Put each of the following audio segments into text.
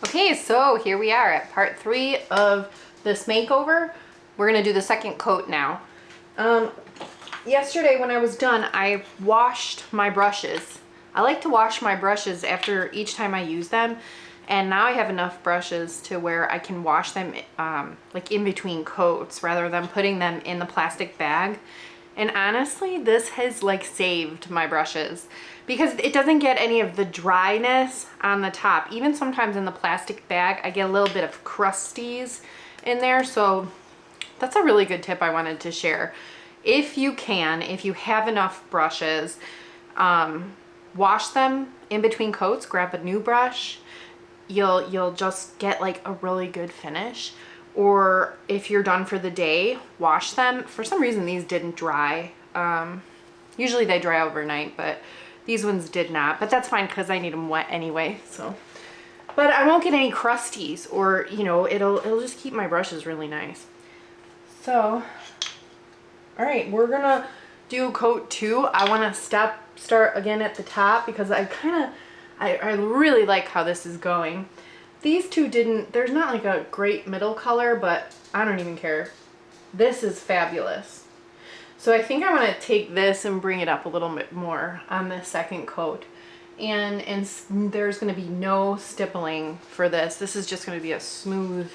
Okay, so here we are at part 3 of this makeover. We're gonna do the second coat now. Yesterday when I was done, I washed my brushes. I like to wash my brushes after each time I use them, and now I have enough brushes to where I can wash them like in between coats rather than putting them in the plastic bag. And honestly, this has like saved my brushes because it doesn't get any of the dryness on the top. Even sometimes in the plastic bag, I get a little bit of crusties in there. So that's a really good tip I wanted to share. If you can, if you have enough brushes, wash them in between coats, grab a new brush. You'll just get like a really good finish. Or if you're done for the day, wash them. For some reason, these didn't dry. Usually they dry overnight, but these ones did not. But that's fine because I need them wet anyway. So, but I won't get any crusties, or you know, it'll just keep my brushes really nice. So, all right, we're gonna do coat 2. I want to start again at the top because I really like how this is going. These two didn't, there's not like a great middle color, but I don't even care. This is fabulous. So I think I want to take this and bring it up a little bit more on this second coat. And there's going to be no stippling for this. This is just going to be a smooth,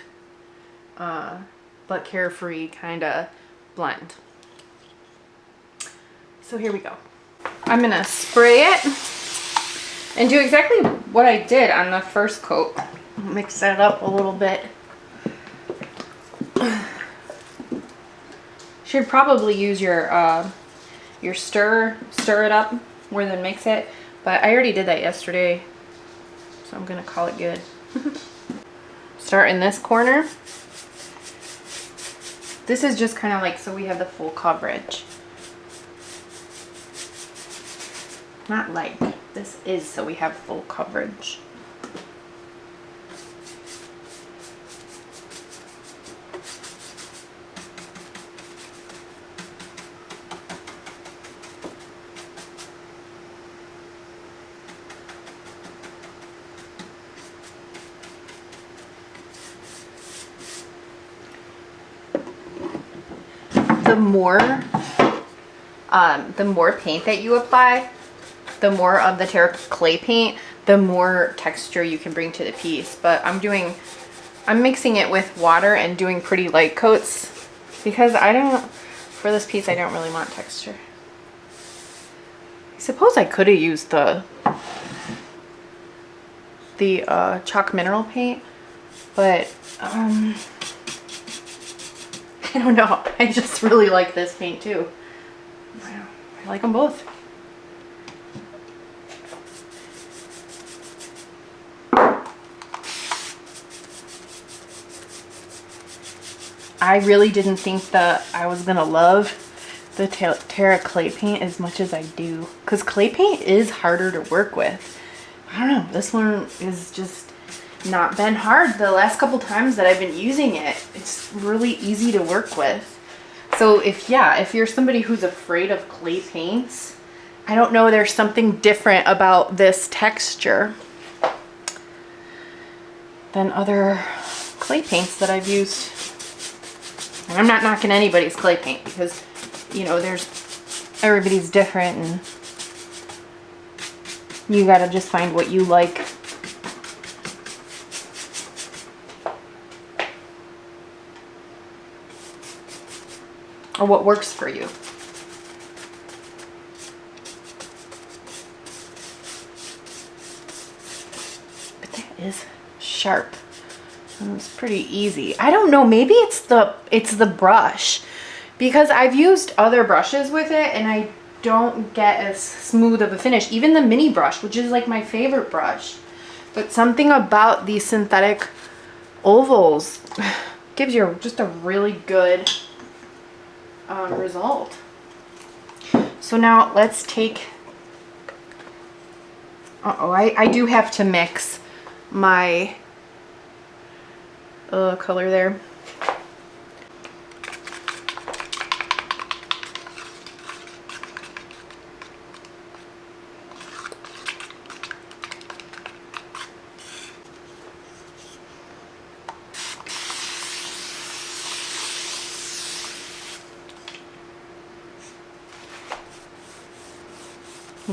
but carefree kind of blend. So here we go. I'm going to spray it and do exactly what I did on the first coat. Mix that up a little bit. Should probably use your stir it up more than mix it, but I already did that yesterday, so I'm gonna call it good. Start in this corner. This is just kind of like so we have the full coverage. Not like, this is so we have full coverage. The more paint that you apply, the more of the Terra clay paint, the more texture you can bring to the piece. But I'm mixing it with water and doing pretty light coats because for this piece, I don't really want texture. I suppose I could have used the chalk mineral paint, but I don't know. I just really like this paint too. I like them both. I really didn't think that I was gonna love the Terra clay paint as much as I do, because clay paint is harder to work with. I don't know, this one is just not been hard the last couple times that I've been using it. It's really easy to work with. So if you're somebody who's afraid of clay paints, I don't know, there's something different about this texture than other clay paints that I've used. And I'm not knocking anybody's clay paint because, you know, everybody's different and you gotta just find what you like. Or what works for you. But that is sharp. And it's pretty easy. I don't know, maybe it's the brush, because I've used other brushes with it and I don't get as smooth of a finish. Even the mini brush, which is like my favorite brush. But something about these synthetic ovals gives you just a really good result. So now let's take, I do have to mix my color there.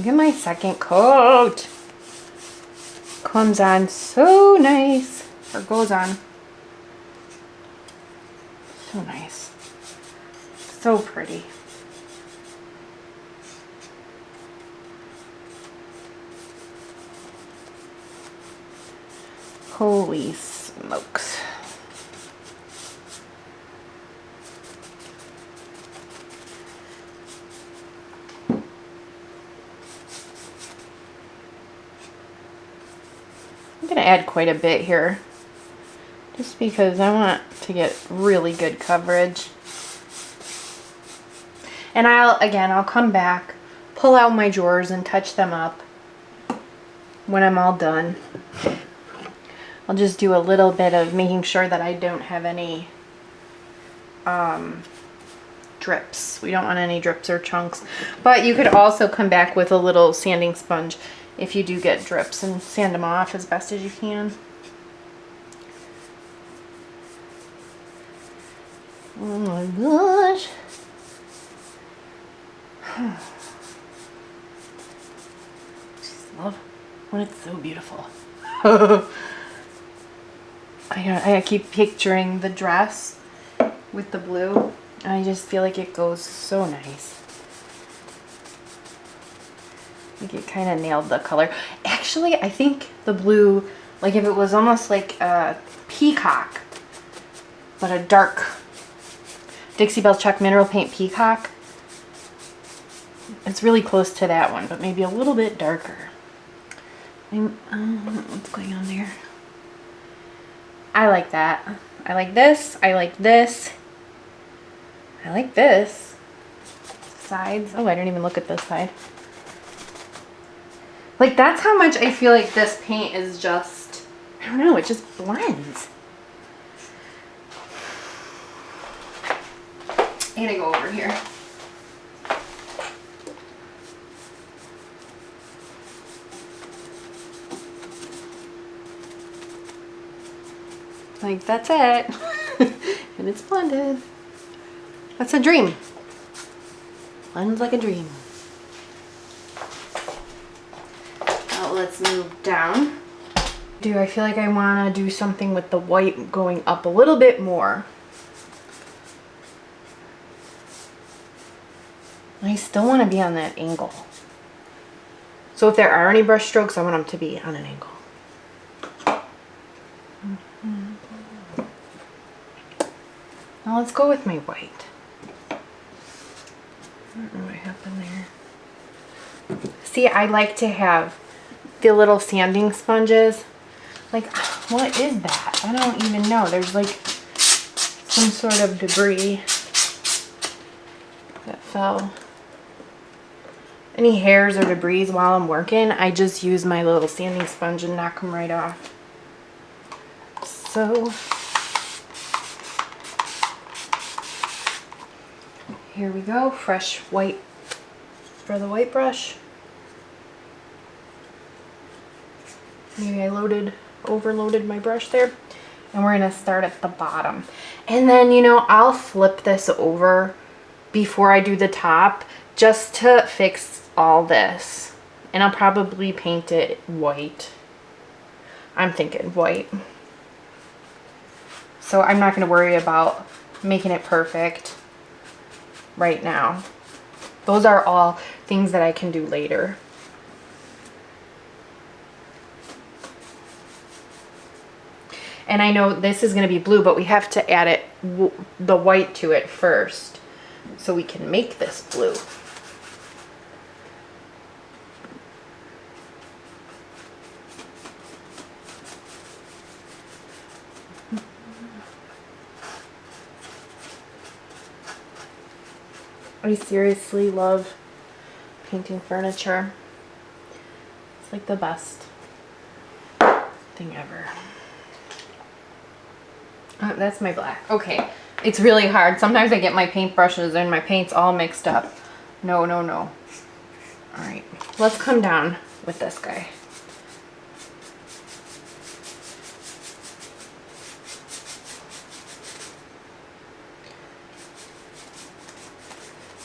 Look at my second coat. Comes on so nice. Or goes on. So nice. So pretty. Holy smokes. I'm going to add quite a bit here, just because I want to get really good coverage. And I'll come back, pull out my drawers and touch them up when I'm all done. I'll just do a little bit of making sure that I don't have any drips. We don't want any drips or chunks. But you could also come back with a little sanding sponge if you do get drips and sand them off as best as you can. Oh my gosh. Just love when it's so beautiful. I keep picturing the dress with the blue. I just feel like it goes so nice. I think it kind of nailed the color. Actually, I think the blue, like if it was almost like a peacock, but a dark Dixie Belle Check Mineral Paint Peacock. It's really close to that one, but maybe a little bit darker. I don't know what's going on there. I like that. I like this. I like this. I like this. Sides. Oh, I didn't even look at this side. Like, that's how much I feel like this paint is just, I don't know, it just blends. I'm gonna go over here. Like, that's it. And it's blended. That's a dream. Blends like a dream. Now let's move down. I feel like I want to do something with the white going up a little bit more. I still want to be on that angle. So if there are any brush strokes, I want them to be on an angle. Now let's go with my white. I don't know what happened there. See, I like to have the little sanding sponges. Like, what is that? I don't even know. There's like some sort of debris that fell. Any hairs or debris while I'm working, I just use my little sanding sponge and knock them right off. So here we go, fresh white for the white brush. Maybe I overloaded my brush there. And we're gonna start at the bottom. And then, you know, I'll flip this over before I do the top just to fix all this. And I'll probably paint it white. I'm thinking white. So I'm not gonna worry about making it perfect right now. Those are all things that I can do later. And I know this is going to be blue, but we have to add it, the white to it first, so we can make this blue. I seriously love painting furniture. It's like the best thing ever. That's my black. Okay, it's really hard. Sometimes I get my paintbrushes and my paints all mixed up. No, no, no. All right, let's come down with this guy.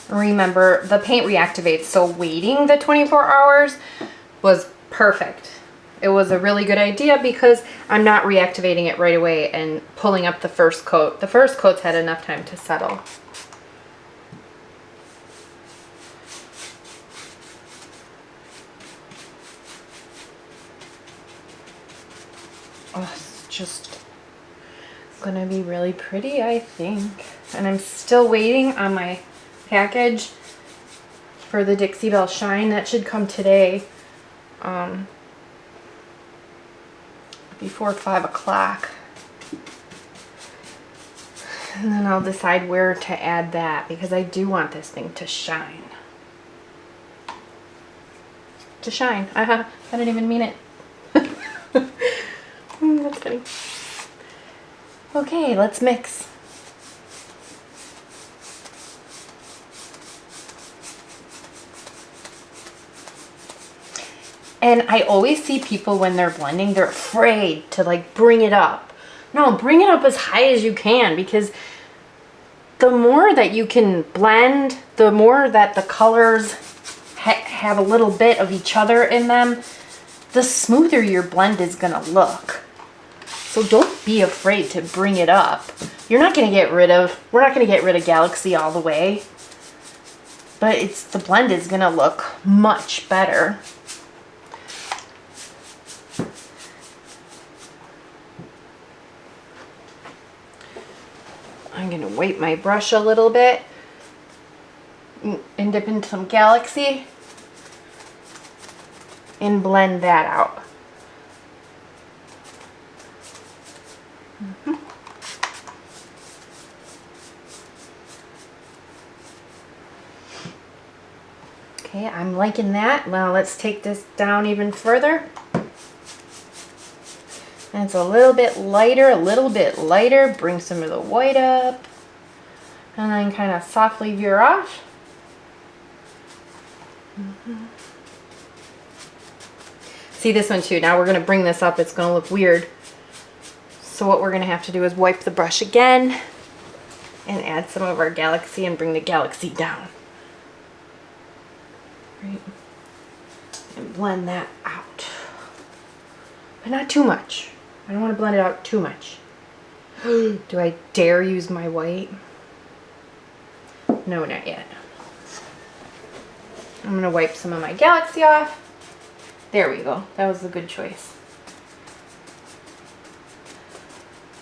remember the paint reactivates, so waiting the 24 hours was perfect. It was a really good idea because I'm not reactivating it right away and pulling up the first coat. The first coat's had enough time to settle. Oh, it's just gonna be really pretty, I think. And I'm still waiting on my package for the Dixie Belle Shine. That should come today, before 5 o'clock. And then I'll decide where to add that, because I do want this thing to shine. To shine. I didn't even mean it. That's funny. Okay, let's mix. And I always see people when they're blending, they're afraid to like bring it up. No, bring it up as high as you can, because the more that you can blend, the more that the colors have a little bit of each other in them, the smoother your blend is gonna look. So don't be afraid to bring it up. You're not gonna get rid of, we're not gonna get rid of Galaxy all the way, but the blend is gonna look much better. I'm gonna wipe my brush a little bit and dip into some Galaxy and blend that out. Okay, I'm liking that. Now let's take this down even further. And it's a little bit lighter, bring some of the white up, and then kind of softly veer off. See this one too, now we're gonna bring this up, it's gonna look weird. So what we're gonna have to do is wipe the brush again and add some of our Galaxy and bring the Galaxy down. Right. And blend that out. But not too much. I don't want to blend it out too much. Do I dare use my white? No, not yet. I'm going to wipe some of my Galaxy off. There we go. That was a good choice.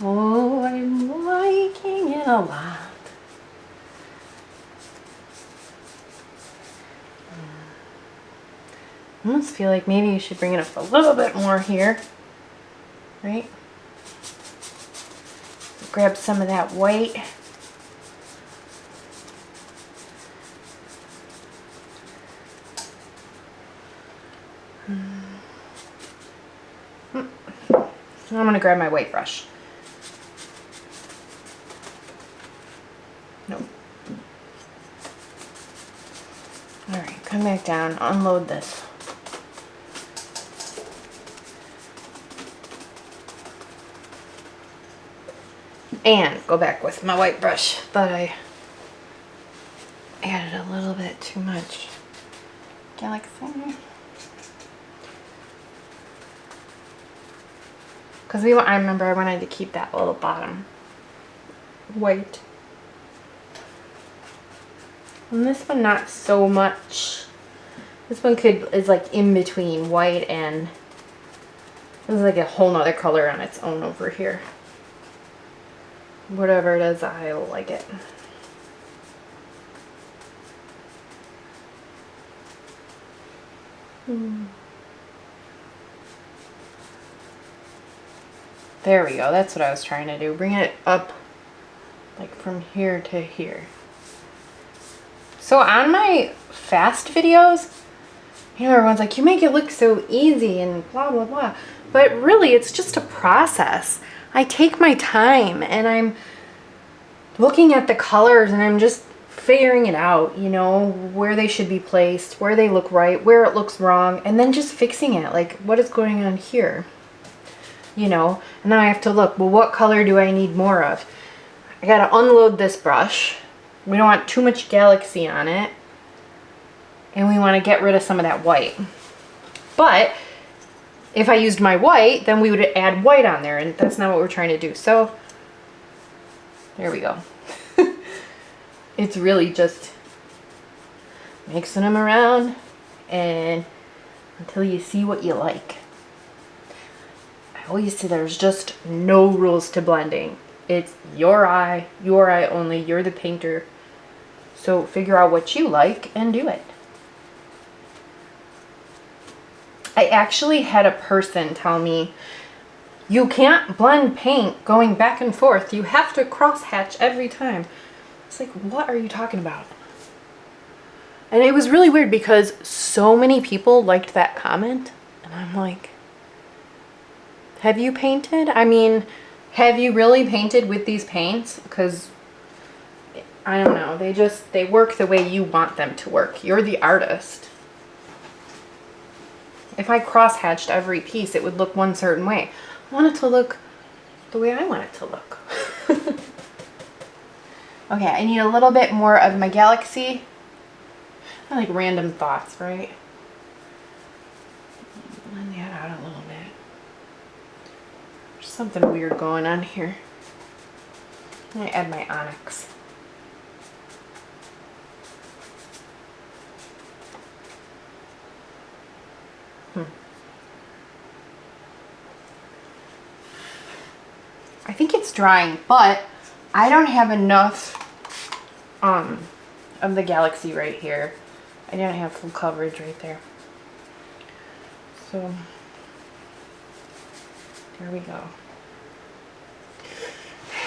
Oh, I'm liking it a lot. I almost feel like maybe you should bring it up a little bit more here. Right? Grab some of that white. I'm going to grab my white brush. Nope. Alright, come back down, unload this. And go back with my white brush. Thought I added a little bit too much Galaxy. Because I remember I wanted to keep that little bottom white. And this one not so much. This one is like in between white and this is like a whole nother color on its own over here. Whatever it is, I like it. There we go. That's what I was trying to do. Bring it up like from here to here. So on my fast videos, you know, everyone's like, you make it look so easy and blah, blah, blah. But really, it's just a process. I take my time and I'm looking at the colors and I'm just figuring it out, you know, where they should be placed, where they look right, where it looks wrong, and then just fixing it. Like, what is going on here? You know, and then I have to look, well, what color do I need more of? I gotta unload this brush We don't want too much galaxy on it. And we want to get rid of some of that white. But if I used my white, then we would add white on there, and that's not what we're trying to do. So there we go. It's really just mixing them around and until you see what you like. I always say there's just no rules to blending. It's your eye only. You're the painter. So figure out what you like and do it. I actually had a person tell me, you can't blend paint going back and forth. You have to cross hatch every time. It's like, what are you talking about? And it was really weird because so many people liked that comment. And I'm like, have you painted? I mean, have you really painted with these paints? Because I don't know. They work the way you want them to work. You're the artist. If I cross-hatched every piece, it would look one certain way. I want it to look the way I want it to look. Okay, I need a little bit more of my galaxy. I like random thoughts, right? Blend that out a little bit. There's something weird going on here. I'm gonna add my onyx. I think it's drying, but I don't have enough of the galaxy right here. I don't have full coverage right there. So there we go.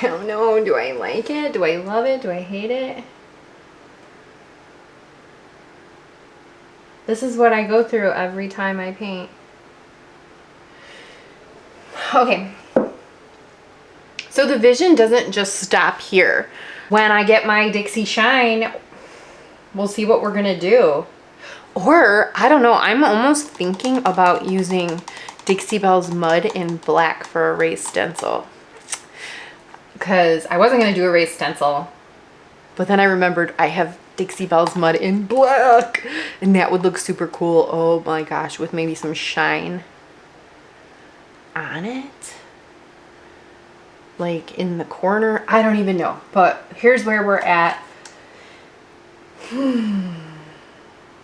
I don't know, do I like it? Do I love it? Do I hate it? This is what I go through every time I paint. Okay. So the vision doesn't just stop here. When I get my Dixie Shine, we'll see what we're gonna do. Or, I don't know, I'm almost thinking about using Dixie Belle's Mud in black for a raised stencil. Because I wasn't gonna do a raised stencil, but then I remembered I have Dixie Belle's Mud in black, and that would look super cool. Oh my gosh, with maybe some shine on it. Like in the corner. I don't even know. But here's where we're at.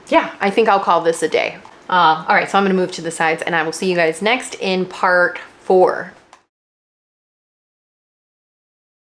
Yeah, I think I'll call this a day. All right, so I'm going to move to the sides and I will see you guys next in part 4.